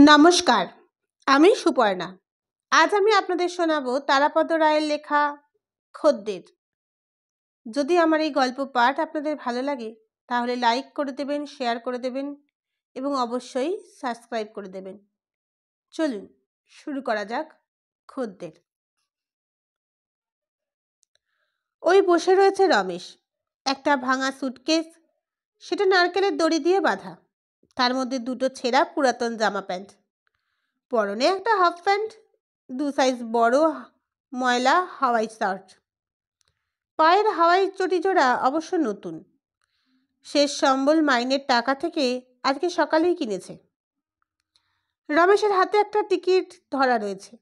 নমস্কার, আমি সুপর্ণা। আজ আমি আপনাদের শোনাবো তারাপদ রায়ের লেখা খদ্দের। যদি আমার এই গল্প পাঠ আপনাদের ভালো লাগে তাহলে লাইক করে দেবেন, শেয়ার করে দেবেন এবং অবশ্যই সাবস্ক্রাইব করে দেবেন। চলুন শুরু করা যাক। খদ্দের। ওই বসে রয়েছে রমেশ, একটা ভাঙা সুটকেস, সেটা নারকেলের দড়ি দিয়ে বাঁধা, তার মধ্যে দুটো ছেঁড়া পুরাতন জামা প্যান্ট, পরনে একটা হাফ প্যান্ট, 2 সাইজ বড় ময়লা হাওয়াই শার্ট। পায়ের হাওয়াই চটি জোড়া অবশ্য নতুন, শেষ সম্বল মাইনের টাকা থেকে আজকে সকালেই কিনেছে। রমেশের হাতে একটা টিকিট ধরা রয়েছে,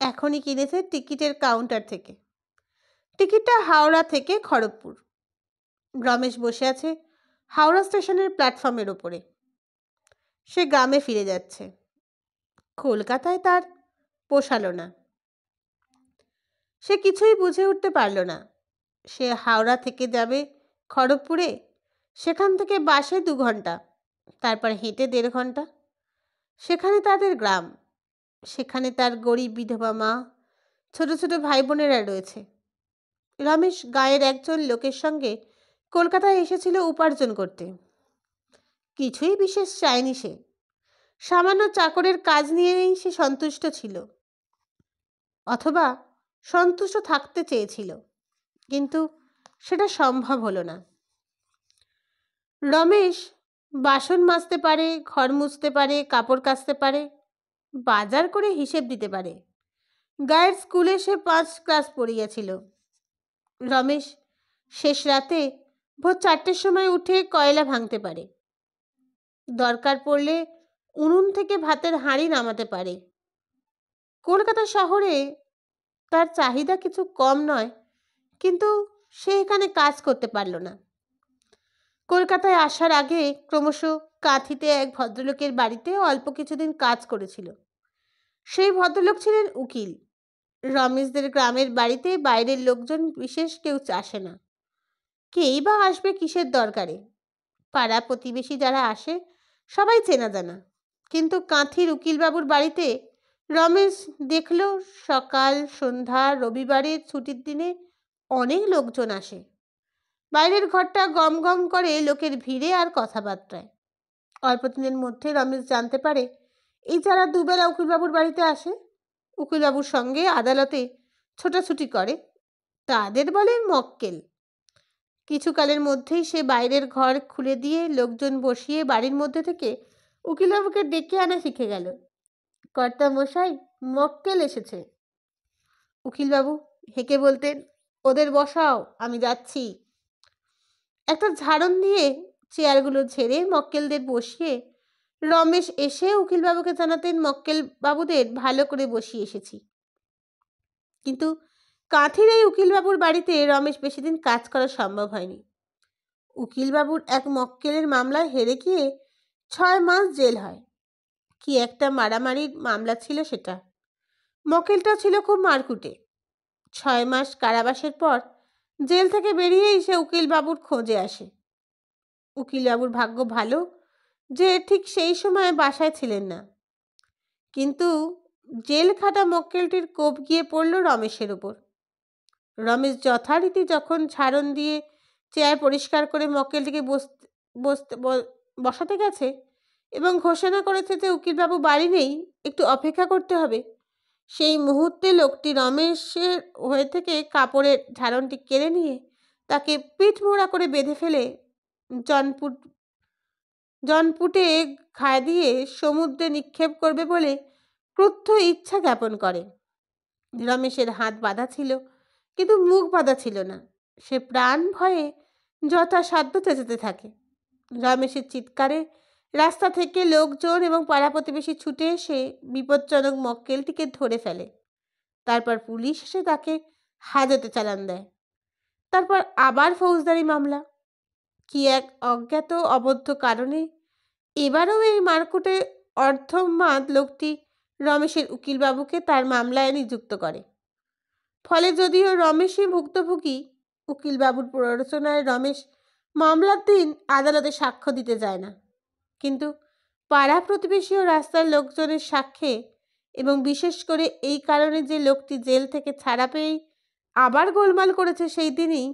এখনই কিনেছে টিকিটের কাউন্টার থেকে। টিকিটটা হাওড়া থেকে খড়গপুর। রমেশ বসে আছে হাওড়া স্টেশনের প্ল্যাটফর্মের ওপরে। সে গ্রামে ফিরে যাচ্ছে। কলকাতায় তার পোষালো না। সে কিছুই বুঝে উঠতে পারল না। সে হাওড়া থেকে যাবে খড়গপুরে, সেখান থেকে বাসে 2 ঘন্টা, তারপর হেঁটে 1.5 ঘন্টা। সেখানে তাদের গ্রাম, সেখানে তার গরিব বিধবা মা, ছোট ছোট ভাই বোনেরা রয়েছে। রমেশ গাঁয়ের একজন লোকের সঙ্গে কলকাতায় এসেছিল উপার্জন করতে। কিছুই বিশেষ চায়নি সে, সামান্য চাকরের কাজ নিয়েই সে সন্তুষ্ট ছিল, অথবা সন্তুষ্ট থাকতে চেয়েছিল, কিন্তু সেটা সম্ভব হলো না। রমেশ বাসন মাজতে পারে, ঘর মুছতে পারে, কাপড় কাচতে পারে, বাজার করে হিসেব দিতে পারে। গায়ের স্কুলে সে 5 ক্লাস পড়িয়াছিল। রমেশ শেষ রাতে ভোর 4টের সময় উঠে কয়লা ভাঙতে পারে, দরকার পড়লে উনুন থেকে ভাতের হাঁড়ি নামাতে পারে। কলকাতা শহরে তার চাহিদা কিছু কম নয়, কিন্তু সে এখানে কাজ করতে পারল না। কলকাতায় আসার আগে ক্রমশ কাঁথিতে এক ভদ্রলোকের বাড়িতে অল্প কিছুদিন কাজ করেছিল। সেই ভদ্রলোক ছিলেন উকিল। রমেশদের গ্রামের বাড়িতে বাইরের লোকজন বিশেষ কেউ আসে না। কেই বা আসবে কিসের দরকারে? পাড়া প্রতিবেশী যারা আসে সবাই চেনা জানা। কিন্তু কাঁথির উকিলবাবুর বাড়িতে রমেশ দেখল সকাল সন্ধ্যা রবিবারের ছুটির দিনে অনেক লোকজন আসে। বাইরের ঘরটা গম গম করে লোকের ভিড়ে আর কথাবার্তায়। অল্প দিনের মধ্যে রমেশ জানতে পারে এই যারা দুবেলা উকিলবাবুর বাড়িতে আসে, উকিলবাবুর সঙ্গে আদালতে ছোটাছুটি করে, তাদের বলে মক্কেল। কিছুকালের মধ্যেই সে বাইরের ঘর খুলে দিয়ে লোকজন বসিয়ে বাড়ির মধ্যে থেকে উকিলবাবুকে ডেকে আনা শিখে গেল। কর্তা মশাই, মক্কেল এসেছে। উকিলবাবু হেঁকে বলতেন, ওদের বসাও, আমি যাচ্ছি। একটা ঝাড়ন দিয়ে চেয়ারগুলো ঝেড়ে মক্কেলদের বসিয়ে রমেশ এসে উকিলবাবুকে জানাতেন মক্কেল বাবুদের ভালো করে বসিয়ে এসেছি। কিন্তু কাঁথির এই উকিলবাবুর বাড়িতে রমেশ বেশি দিন কাজ করা সম্ভব হয়নি। উকিলবাবুর এক মক্কেলের মামলায় হেরে গিয়ে 6 মাস জেল হয়। কি একটা মারামারির মামলা ছিল সেটা। মক্কেলটা ছিল খুব মারকুটে। 6 মাস কারাবাসের পর জেল থেকে বেরিয়েই সে উকিলবাবুর খোঁজে আসে। উকিলবাবুর ভাগ্য ভালো যে ঠিক সেই সময় বাসায় ছিলেন না। কিন্তু জেল খাটা মক্কেলটির কোপ গিয়ে পড়ল রমেশের উপর। রমেশ যথারীতি যখন ঝাড়ন দিয়ে চেয়ার পরিষ্কার করে মক্কেলটিকে বসাতে গেছে এবং ঘোষণা করেছে যে উকিলবাবু বাড়ি নেই, একটু অপেক্ষা করতে হবে, সেই মুহূর্তে লোকটি রমেশের হয়ে থেকে কাপড়ের ঝাড়নটি কেড়ে নিয়ে তাকে পিঠ মোড়া করে বেঁধে ফেলে জনপুটে ঘায়ে দিয়ে সমুদ্রে নিক্ষেপ করবে বলে ক্রুদ্ধ ইচ্ছা জ্ঞাপন করে। রমেশের হাত বাঁধা ছিল, কিন্তু মুখ বাঁধা ছিল না। সে প্রাণ ভয়ে যথাসাধ্য চেঁচাতে থাকে। রমেশের চিৎকারে রাস্তা থেকে লোকজন এবং পাড়া প্রতিবেশী ছুটে এসে বিপজ্জনক মক্কেলটিকে ধরে ফেলে। তারপর পুলিশ এসে তাকে হাজতে চালান দেয়। তারপর আবার ফৌজদারি মামলা। কি এক অজ্ঞাত অবদ্ধ কারণে এবারও এই মারকুটে অর্ধমাদ লোকটি রমেশের উকিলবাবুকে তার মামলায় নিযুক্ত করে। ফলে যদিও রমেশই ভুক্তভোগী, উকিলবাবুর প্ররোচনায় রমেশ মামলার দিন আদালতে সাক্ষ্য দিতে যায় না। কিন্তু পাড়া প্রতিবেশী ও রাস্তার লোকজনের সাক্ষ্যে এবং বিশেষ করে এই কারণে যে লোকটি জেল থেকে ছাড়া পেয়েই আবার গোলমাল করেছে সেই দিনই,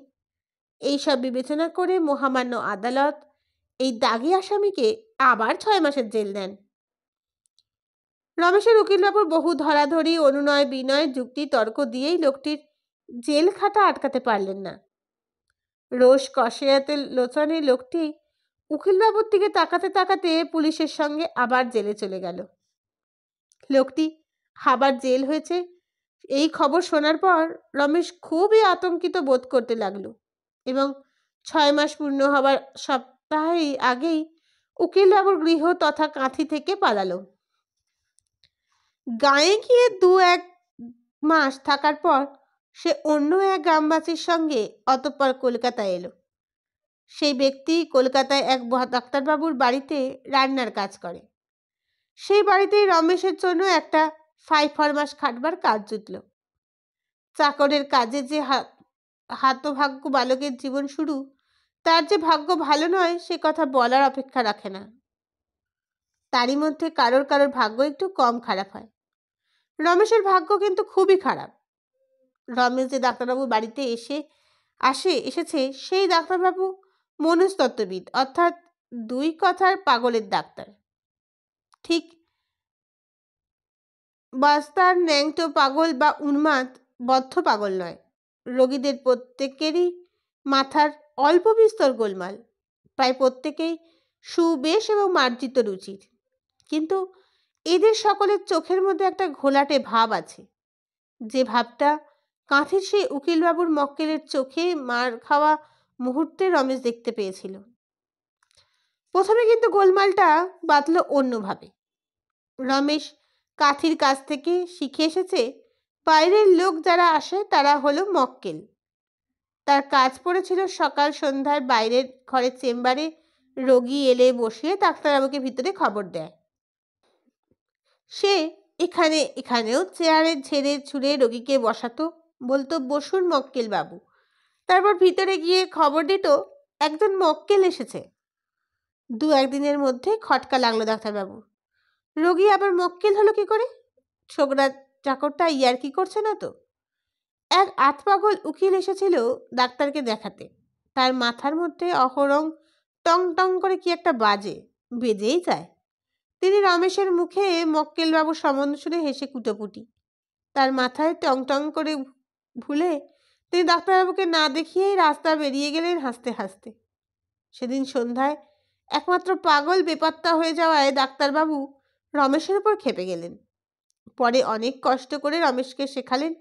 এইসব বিবেচনা করে মহামান্য আদালত এই দাগী আসামিকে আবার 6 মাসের জেল দেন। রমেশের উকিলবাবুর বহু ধরাধরি, অনুনয় বিনয়, যুক্তি তর্ক দিয়েই লোকটির জেল খাটা আটকাতে পারলেন না। রোষ কষায়াতে লোচনে লোকটি উকিলবাবুর দিকে তাকাতে তাকাতে পুলিশের সঙ্গে আবার জেলে চলে গেল। লোকটি আবার জেল হয়েছে এই খবর শোনার পর রমেশ খুবই আতঙ্কিত বোধ করতে লাগলো এবং 6 মাস পূর্ণ হবার সপ্তাহে আগেই উকিলবাবুর গৃহ তথা কাঁথি থেকে পালালো। গাঁয়ে গিয়ে 2-1 মাস থাকার পর সে অন্য এক গ্রামবাসীর সঙ্গে অতঃপর কলকাতায় এলো। সেই ব্যক্তি কলকাতায় এক ডাক্তারবাবুর বাড়িতে রান্নার কাজ করে। সেই বাড়িতেই রমেশের জন্য একটা 5 ফরমাস খাটবার কাজ জুটল। চাকরের কাজে যে হতভাগ্য বালকের জীবন শুরু, তার যে ভাগ্য ভালো নয় সে কথা বলার অপেক্ষা রাখে না। তারই মধ্যে কারোর কারোর ভাগ্য একটু কম খারাপ হয়। রমেশের ভাগ্য কিন্তু খুবই খারাপ। রমেশ যে ডাক্তারবাবু বাড়িতে এসেছে সেই ডাক্তারবাবু মনস্তত্ত্ববিদ, অর্থাৎ 2 কথার পাগলের ডাক্তার। ঠিক বাস্তার ন্যাংটো পাগল বা উন্মাদ বদ্ধ পাগল নয়। রোগীদের প্রত্যেকেরই মাথার অল্প বিস্তর গোলমাল, প্রায় প্রত্যেকেই সুবেশ এবং মার্জিত রুচির, কিন্তু এদের সকলের চোখের মধ্যে একটা ঘোলাটে ভাব আছে, যে ভাবটা কাঁথির সেই উকিলবাবুর মক্কেলের চোখে মার খাওয়া মুহূর্তে রমেশ দেখতে পেয়েছিল। প্রথমে কিন্তু গোলমালটা বাঁধল অন্যভাবে। রমেশ কাঁথির কাছ থেকে শিখে এসেছে বাইরের লোক যারা আসে তারা হলো মক্কেল। তার কাজ পড়েছিল সকাল সন্ধ্যায় বাইরের ঘরের চেম্বারে রোগী এলে বসিয়ে ডাক্তারবাবুকে ভিতরে খবর দেয়। সে এখানেও চেয়ারে ঝেড়ে ছুঁড়ে রোগীকে বসাতো, বলতো বসুন মক্কেল বাবু। তারপর ভিতরে গিয়ে খবর দিত একজন মক্কেল এসেছে। 2-1 দিনের মধ্যে খটকা লাগলো ডাক্তারবাবু। রোগী আবার মক্কেল হলো কি করে? ছোকরা চাকরটা ইয়ার্কি করছে না তো? এক আতপাগল উকিল এসেছিল ডাক্তারকে দেখাতে। তার মাথার মধ্যে অহরং টং টং করে কি একটা বেজেই যায়। তিনি রমেশের মুখে মক্কেলবাবুর সম্বন্ধ শুনে হেসে কুটোপুটি। তার মাথায় টং টং করে ভুলে তিনি ডাক্তারবাবুকে না দেখিয়েই রাস্তা বেরিয়ে গেলেন হাসতে হাসতে। সেদিন সন্ধ্যায় একমাত্র পাগল বেপাত্তা হয়ে যাওয়ায় ডাক্তারবাবু রমেশের উপর ক্ষেপে গেলেন। পরে অনেক কষ্ট করে রমেশকে শেখালেন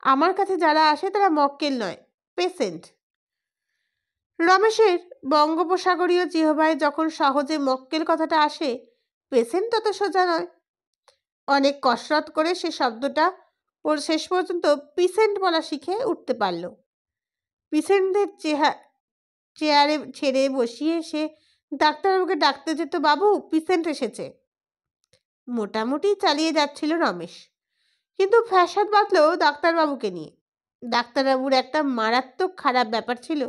আমার কাছে যারা আসে তারা মক্কেল নয়, পেশেন্ট। রমেশের বঙ্গোপসাগরীয় জিহ্বায় যখন সহজে মক্কেল কথাটা আসে, পেশেন্ট তত সোজা নয়। অনেক কসরত করে সে শব্দটা ওর শেষ পর্যন্ত পিসেন্ট বলা শিখে উঠতে পারল। পিসেন্টদের চেয়ারে ছেড়ে বসিয়ে সে ডাক্তারবাবুকে ডাকতে যেত, বাবু পিসেন্ট এসেছে। মোটামুটি চালিয়ে যাচ্ছিল রমেশ, কিন্তু ফ্যাসাদ বাঁধল ডাক্তারবাবুকে নিয়ে। ডাক্তারবাবুর একটা মারাত্মক খারাপ ব্যাপার ছিল,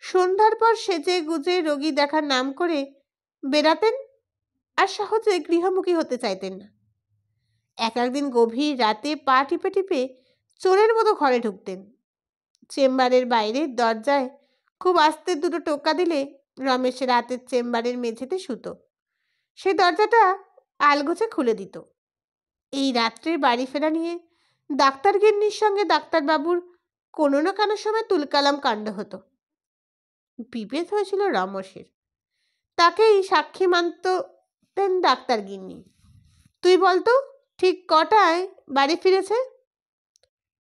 সন্ধ্যার পর সেজে গুজে রোগী দেখার নাম করে বেরাতেন আর সহজে গৃহমুখী হতে চাইতেন না। একদিন গভীর রাতে পা টিপে টিপে চোরের মতো ঘরে ঢুকতেন। চেম্বারের বাইরের দরজায় খুব আস্তে 2টো টোকা দিলে রমেশের রাতের চেম্বারের মেঝেতে শুতো। সে দরজাটা আলগোছে খুলে দিত। এই রাত্রে বাড়ি ফেরা নিয়ে ডাক্তারগিন্নির সঙ্গে ডাক্তারবাবুর কোনো না কোনো সময় তুলকালাম কাণ্ড হতো। বিভেদ হয়েছিল রমেশের, তাকেই সাক্ষী মানতেন ডাক্তারগিন্নি। তুই বলতো ঠিক কটায় বাড়ি ফিরেছে?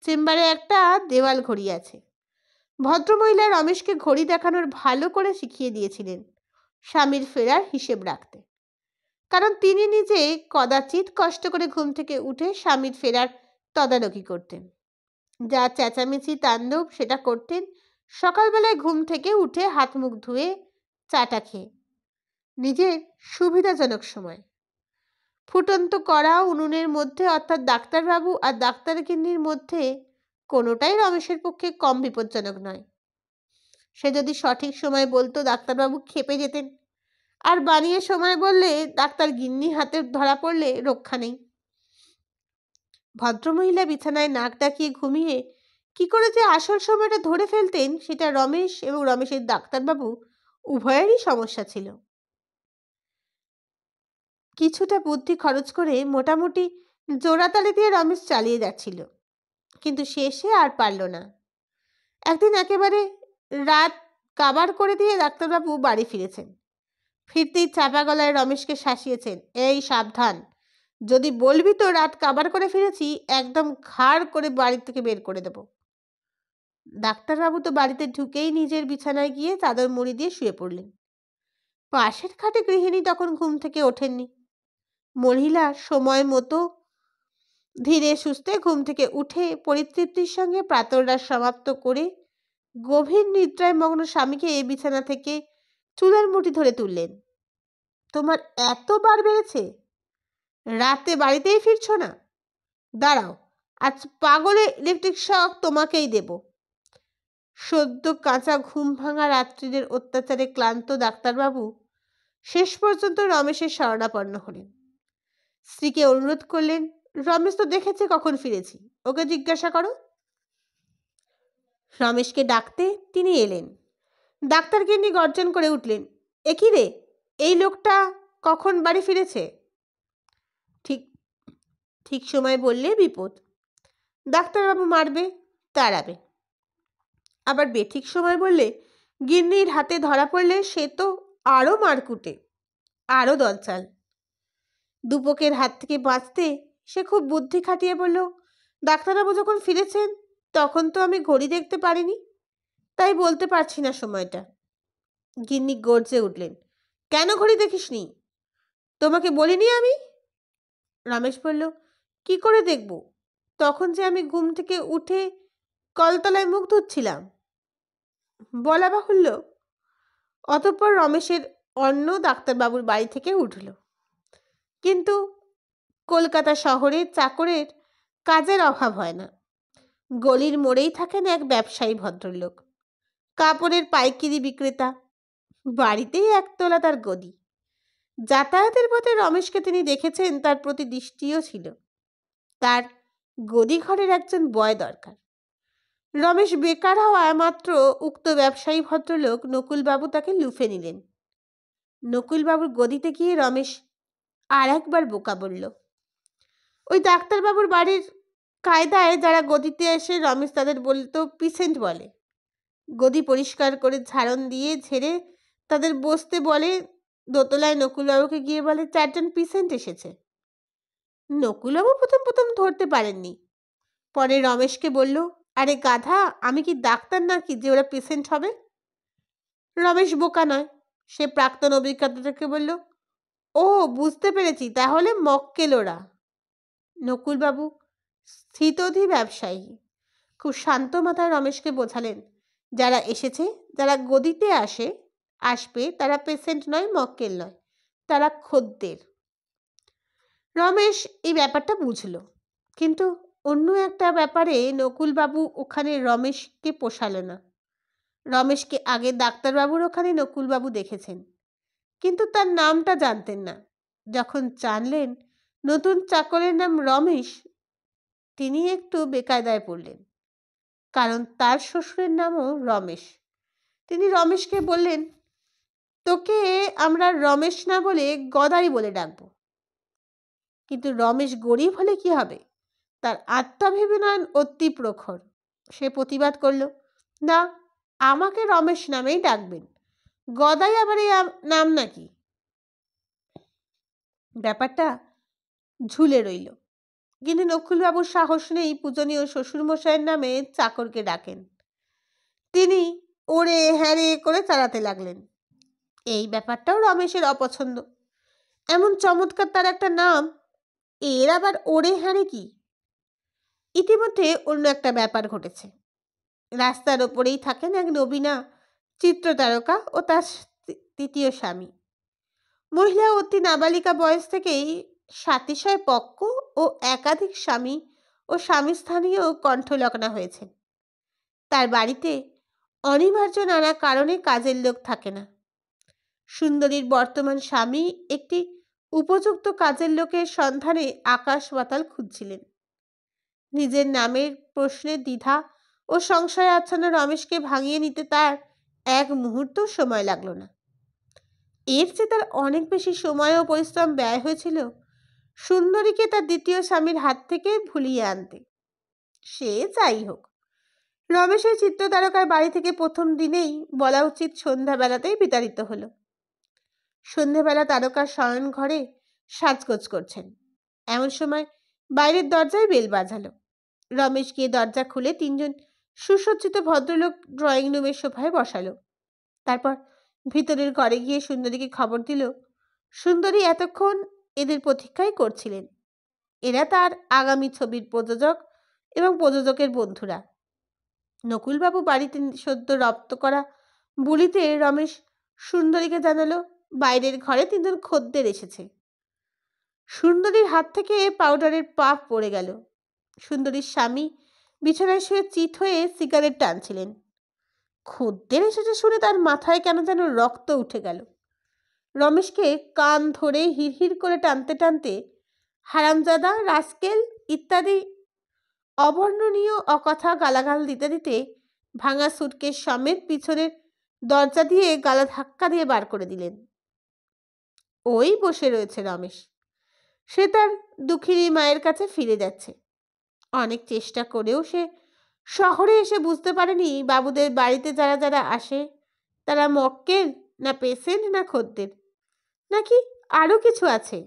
চেম্বারে একটা দেওয়াল ঘড়ি আছে। ভদ্রমহিলা রমেশকে ঘড়ি দেখানোর ভালো করে শিখিয়ে দিয়েছিলেন স্বামীর ফেরার হিসেব রাখতে, কারণ তিনি নিজে কদাচিৎ কষ্ট করে ঘুম থেকে উঠে স্বামীর ফেরার তদারকি করতেন। যা চেঁচামেচি তাণ্ডব সেটা করতেন সকালবেলায় ঘুম থেকে উঠে হাত মুখ ধুয়ে চাটা খেয়ে, নিজের সুবিধাজনক সময়। ফুটন্ত কড়া উনুনের মধ্যে, অর্থাৎ ডাক্তারবাবু আর ডাক্তারগিন্নির মধ্যে কোনোটাই রমেশের পক্ষে কম বিপজ্জনক নয়। সে যদি সঠিক সময় বলতো ডাক্তারবাবু ক্ষেপে যেতেন, আর বানিয়ে সময় বললে ডাক্তার গিন্নি হাতে ধরা পড়লে রক্ষা নেই। ভদ্রমহিলা বিছানায় নাক ডাকিয়ে ঘুমিয়ে কি করে যে আসল সময়টা ধরে ফেলতেন সেটা রমেশ এবং রমেশের ডাক্তারবাবু উভয়েরই সমস্যা ছিল। কিছুটা বুদ্ধি খরচ করে মোটামুটি জোড়াতালি দিয়ে রমেশ চালিয়ে যাচ্ছিল, কিন্তু শেষে আর পারল না। একদিন একেবারে রাত কাবার করে দিয়ে ডাক্তারবাবু বাড়ি ফিরেছেন। ফিরতেই চাপা গলায় রমেশকে শাসিয়েছেন, এই সাবধান, যদি বলবি তো রাত কাবার করে ফিরেছি একদম ঘাড় করে বাড়ি থেকে বের করে দেব। ডাক্তারবাবু তো বাড়িতে ঢুকেই নিজের বিছানায় গিয়ে চাদর মুড়ি দিয়ে শুয়ে পড়লেন। পাশের খাটে গৃহিণী তখন ঘুম থেকে ওঠেননি। মহিলা সময় মতো ধীরে সুস্থে ঘুম থেকে উঠে পরিতৃপ্তির সঙ্গে প্রাতরাশ সমাপ্ত করে গভীর নিদ্রায় মগ্ন স্বামীকে বিছানা থেকে চুলের মুঠি ধরে তুললেন। তোমার এত বার বেড়েছে, রাতে বাড়িতেই ফিরছ না? দাঁড়াও, আজ পাগলে ইলেকট্রিক শক তোমাকেই দেব। সদ্য কাঁচা ঘুম ভাঙা রাত্রিদের অত্যাচারে ক্লান্ত ডাক্তারবাবু শেষ পর্যন্ত রমেশের শরণাপন্ন হলেন। স্ত্রীকে অনুরোধ করলেন, রমেশ তো দেখেছে কখন ফিরেছি, ওকে জিজ্ঞাসা করো। রমেশকে ডাকতে তিনি এলেন। ডাক্তার গিন্নি গর্জন করে উঠলেন, এ কি রে, এই লোকটা কখন বাড়ি ফিরেছে? ঠিক ঠিক সময় বললে বিপদ। ডাক্তারবাবু মারবে, তাড়াবে। আবার বেঠিক সময় বললে গিন্নির হাতে ধরা পড়লে সে তো আরও মারকুটে, আরও দলচাল। দুপকের হাত থেকে বাঁচতে সে খুব বুদ্ধি খাটিয়ে বলল, ডাক্তারবাবু যখন ফিরেছেন তখন তো আমি ঘড়ি দেখতে পারিনি, তাই বলতে পারছি না সময়টা। গিন্নি গর্জে উঠলেন, কেন ঘড়ি দেখিসনি? তোমাকে বলিনি আমি? রমেশ বলল, কি করে দেখব, তখন যে আমি ঘুম থেকে উঠে কলতলায় মুখ ধুচ্ছিলাম। বলা বাহুল্য। অতঃপর রমেশের অন্য ডাক্তারবাবুর বাড়ি থেকে উঠল। কিন্তু কলকাতা শহরে চাকরের কাজের অভাব হয় না। গলির মোড়েই থাকেন এক ব্যবসায়ী ভদ্রলোক, কাপড়ের পাইকারি বিক্রেতা। বাড়িতেই একতলা তার গদি। যাতায়াতের পথে রমেশকে তিনি দেখেছেন, তার প্রতি দৃষ্টিও ছিল। তার গদি ঘরের একজন বয় দরকার। রমেশ বেকার হওয়া মাত্র উক্ত ব্যবসায়ী ভদ্রলোক নকুলবাবু তাকে লুফে নিলেন। নকুলবাবুর গদিতে গিয়ে রমেশ আর একবার বোকা বলল। ওই ডাক্তারবাবুর বাড়ির কায়দায় যারা গদিতে এসে রমেশ তাদের বলতো পিসেন্ট বলে। গদি পরিষ্কার করে ঝাড়ন দিয়ে ঝেড়ে তাদের বসতে বলে। দোতলায় নকুলবাবুকে গিয়ে বলে, 4 জন পিসেন্ট এসেছে। নকুলবাবু প্রথম প্রথম ধরতে পারেননি। পরে রমেশকে বলল, আরে গাধা, আমি কি ডাক্তার নাকি যে ওরা পেশেন্ট হবে? রমেশ বোকা নয়, সে প্রাক্তন অভিজ্ঞতাটাকে বলল, ও বুঝতে পেরেছি, তাহলে মক্কেল ওরা। নকুলবাবু স্থিতধী ব্যবসায়ী, খুব শান্ত মাথায় রমেশকে বোঝালেন, যারা এসেছে, যারা গদিতে আসবে তারা পেশেন্ট নয়, মক্কেল নয়, তারা খদ্দের। রমেশ এই ব্যাপারটা বুঝল, কিন্তু অন্য একটা ব্যাপারে নকুলবাবু ওখানে রমেশকে পোষালো না। রমেশকে আগে ডাক্তারবাবুর ওখানে নকুলবাবু দেখেছেন, কিন্তু তার নামটা জানতেন না। যখন জানলেন নতুন চাকরের নাম রমেশ, তিনি একটু বেকায়দায় পড়লেন, কারণ তার শ্বশুরের নামও রমেশ। তিনি রমেশকে বললেন, তোকে আমরা রমেশ না বলে গদাই বলে ডাকবো। কিন্তু রমেশ গরিব হলে কি হবে, তার আত্মাভিমান অতি প্রখর। সে প্রতিবাদ করল, না, আমাকে রমেশ নামেই ডাকবেন, গদাই আবার এই নাম নাকি? ব্যাপারটা ঝুলে রইল। কিন্তু নকুলবাবুর সাহস নেই পূজনীয় শ্বশুরমশাইয়ের নামে চাকরকে ডাকেন। তিনি ওরে হ্যারে করে চালাতে লাগলেন। এই ব্যাপারটাও রমেশের অপছন্দ। এমন চমৎকার তার একটা নাম, এর আবার ওরে হ্যারে কি? ইতিমধ্যে অন্য একটা ব্যাপার ঘটেছে। রাস্তার ওপরেই থাকেন এক নবীনা চিত্রতারকা ও তার তৃতীয় স্বামী। মহিলা অতি নাবালিকা বয়স থেকেই সাতিশয় পক্ক ও একাধিক স্বামী ও স্বামী স্থানীয় কণ্ঠলগ্না হয়েছেন। তার বাড়িতে অনিবার্য নানা কারণে কাজের লোক থাকে না। সুন্দরীর বর্তমান স্বামী একটি উপযুক্ত কাজের লোকের সন্ধানে আকাশ পাতাল খুঁজছিলেন। নিজের নামের প্রশ্নে দ্বিধা ও সংশয়ে আচ্ছন্ন রমেশকে ভাঙিয়ে নিতে তার এক মুহূর্ত সময় লাগলো না। এর চেয়ে তার অনেক বেশি সময় ও পরিশ্রম ব্যয় হয়েছিল সুন্দরীকে তার দ্বিতীয় স্বামীর হাত থেকে ভুলিয়ে আনতে। সে যাই হোক, রমেশের চিত্রতারকার বাড়ি থেকে প্রথম দিনেই বলা উচিত সন্ধ্যাবেলাতেই বিতাড়িত হলো। সন্ধ্যাবেলা তারকার শয়ন ঘরে সাজগোজ করছেন, এমন সময় বাইরের দরজায় বেল বাজালো। রমেশ গিয়ে দরজা খুলে তিনজন সুসজ্জিত ভদ্রলোক ড্রয়িং রুমের সোফায় বসালো। তারপর ভিতরের ঘরে গিয়ে সুন্দরীকে খবর দিল সুন্দরী এতক্ষণ এদের প্রতীক্ষাই করছিলেন। এরা তার আগামী ছবির প্রযোজক এবং প্রযোজকের বন্ধুরা। নকুলবাবু বাড়িতে সদ্য রপ্ত করা বুলিতে রমেশ সুন্দরীকে জানালো বাইরের ঘরে তিনজন খদ্দের এসেছে। সুন্দরীর হাত থেকে পাউডারের পাপ পড়ে গেল। সুন্দরীর স্বামী বিছানায় শুয়ে চিত হয়ে সিগারেট টানছিলেন। খদ্দের এসেছে শুনে তার মাথায় কেন যেন রক্ত উঠে গেল। রমেশকে কান ধরে হিড়হিড় করে টানতে টানতে হারামজাদা, রাস্কেল ইত্যাদি অবর্ণনীয় অকথা গালাগাল দিতে দিতে ভাঙা সুটকেস সমেত পিছনের দরজা দিয়ে গালা ধাক্কা দিয়ে বার করে দিলেন। ওই বসে রয়েছে রমেশ। সে তার দুঃখিনী মায়ের কাছে ফিরে যাচ্ছে। অনেক চেষ্টা করেও সে শহরে এসে বুঝতে পারেনি বাবুদের বাড়িতে যারা যারা আসে তারা মক্কেল না পেশেন্ট না খদ্দের নাকি আরও কিছু আছে।